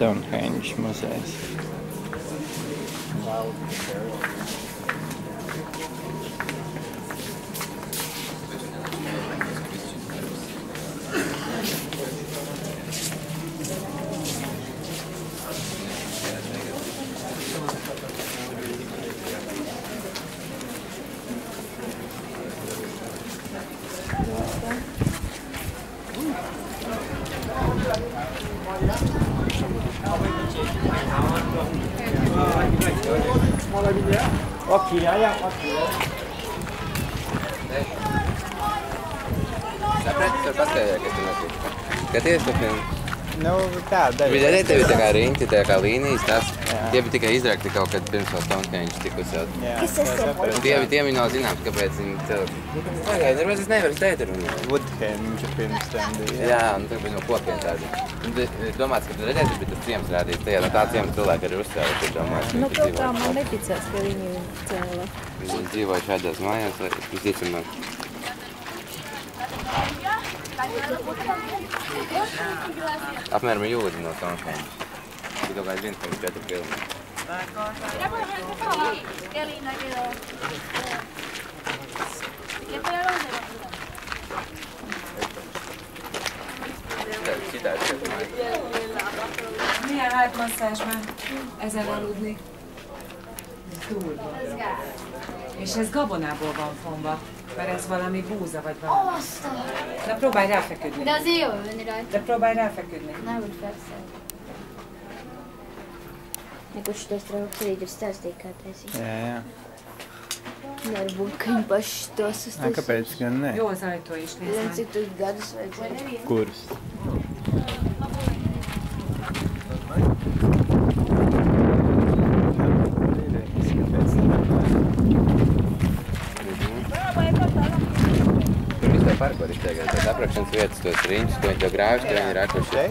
Stonehenge muzejs. Saprati, paskatījā, kas tur notiek. Skaties to filmu. Nu, tā, daļa. Bija arī tevi tā kā riņķi, tā kā līnijas, tās. Tie bija tikai izrakti kaut kad pirms vēl Stonehenge tikus jau. Kas tas ir? Un tiem viņi nav zināms, kāpēc viņi tev... Pagaid, varbūt es nevaru stēt runāt. Woodhenge pirms tam bija. Jā, un tur bija no kokiem tādi. Domāts, ka tur redzēs, bet tas ciems rādīs. Tajā no tā ciema cilvēki arī uzcēla. Domāts, Nu, kaut kā man neticēs, ka viņi cēla. Viņi dzīvoja šādās mājās, lai visticamāk. Apmēram jūdzi no Stonehenge. Bija kaut kāds 1,4 km. Milyen hátmasszázsban ezen aludni? Durva. És ez gabonából van fonva, mert ez valami búza vagy valami. Na próbálj ráfeküdni. De azért jó ülni rajta. De próbálj ráfeküdni. Nem úgy fekszel. Nekad šitos trauks arī ir stāstīt, kā taisīt. Jā. Varbūt, ka viņi paši tos uztaisīs. Kāpēc gan ne? Jó az ajtó is, nézd Zini, meg. cik tu gadus vajadzēja. Kurus? Tur vispār parkot izteikās, tās aprakšanas vietas, tos riņķus, ko viņi to grāvis, ka viņi ir akuši.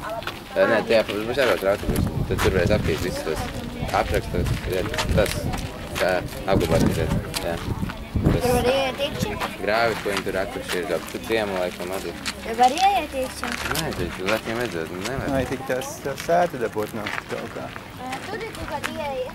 Nē, tajā pašāros rautumus, tad tur varēs apkīt visus tos aprakstos, tas, kā apglabāt izēt. Jā. Tur var ieiet iekšā. Grāvis, ko viņi tur akuši ir, tu ciemu laikam arī. Tur var ieiet iekšā. Nē, taču leciem redzēt, nevar. Vai tik tās sēta dabūt no kaut kā? Tur ir kaut kāda ieeja.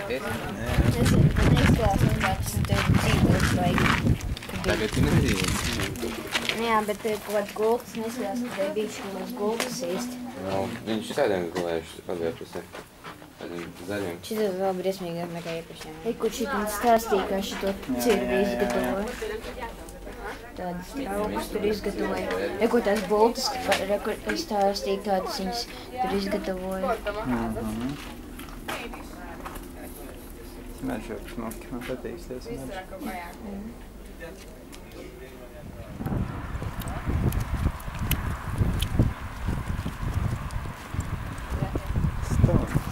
Nezinu, man neizklās vienkārši, ka tev dzīvos vajag. Tagad tu nedzīvi. Jā, bet tev kaut kāds gultas neizklās, ka tev bijuši kaut kāds gultas īsti. Viņš šitādiem gulējuši pagājuši pusē. Tādiem zaļiem. Šis vēl briesmīgāk nekā iepriekšējā. Kur šitam stāstīja, kā šito cirvi izgatavoja. Tādas traukas tur izgatavoja. Ko tās bultas, kur stāstīja, kādas viņas tur izgatavoja. Smežok smuki, man patīk tie smeži. Stonehenge.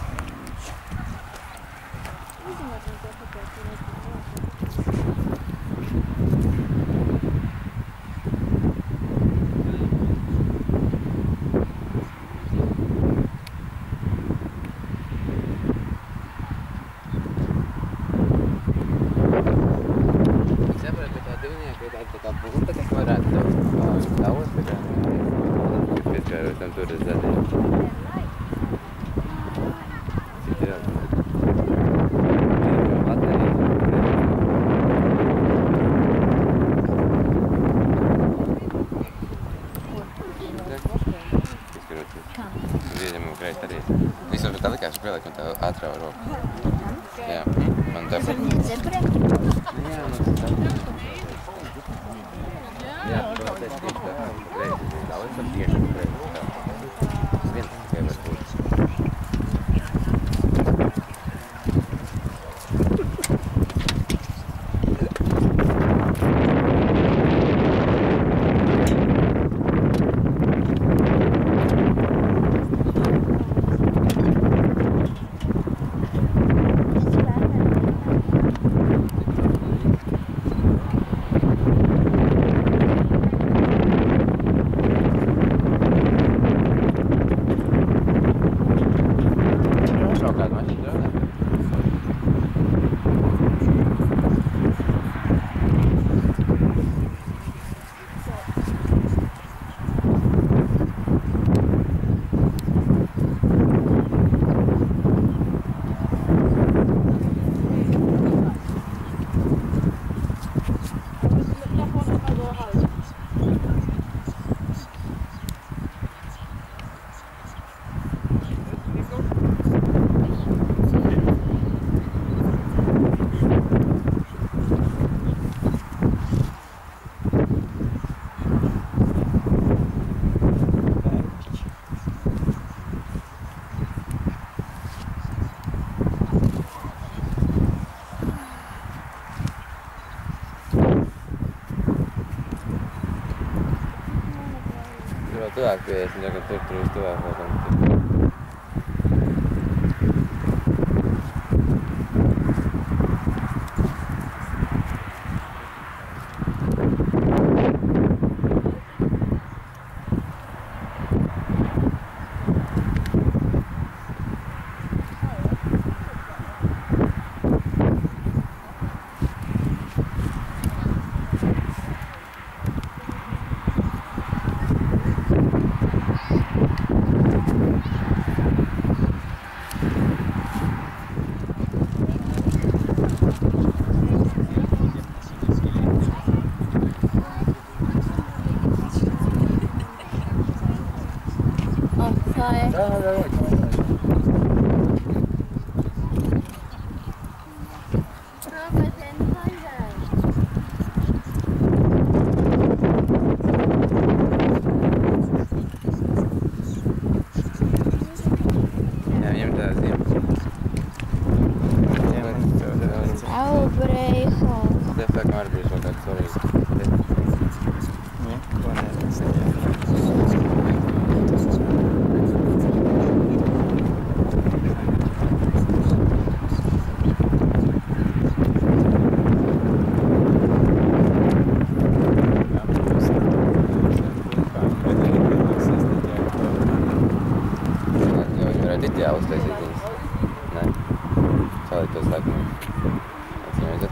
Tā būta, kas varētu tev daudz, tā kā pieskārot tam tur zaļiem. Cik ir Visam tā likās spēlēt, un tā ātrā roku. Jā, man tā... Zebrē? Jā, man tā... Jā, protams, tieši tā, reizi daudz ar tieši reizi tā. Tas viens tikai var būt. Tagad tur uz tuvāk vēl kam.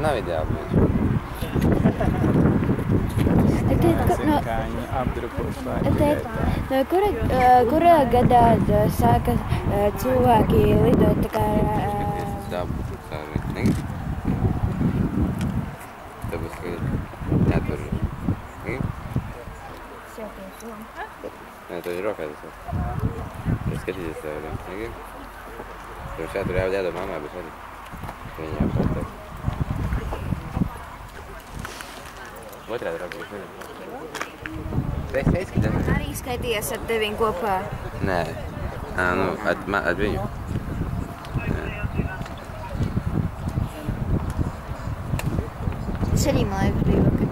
Nav ideāli Kurā gadā sāka cilvēki lidot tā kā... Tāpēc, ka netur. Nē, to ir rokā tas. Es skatīties tev, ne? Tur šā tur jādod mamā, bet šādi. Viņa jāpārtāk. Otrādi rokā. Es skatījos. Arī skaitījies ar tevīm kopā? Nē. Nu, ar viņu. Es arī māju biju vakar.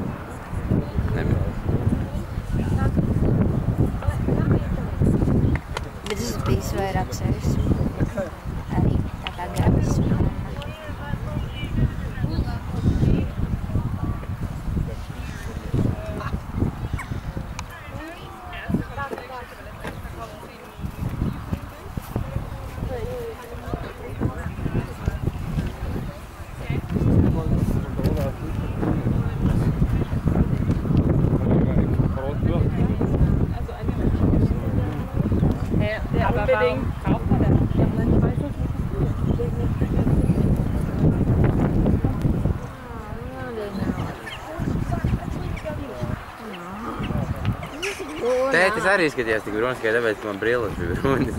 Nebija. Bet es biju vairāk sevis. Arī tā kā gabas. Tēt, es arī skatījās tik brūniski, tāpēc man brilles bija brūnis.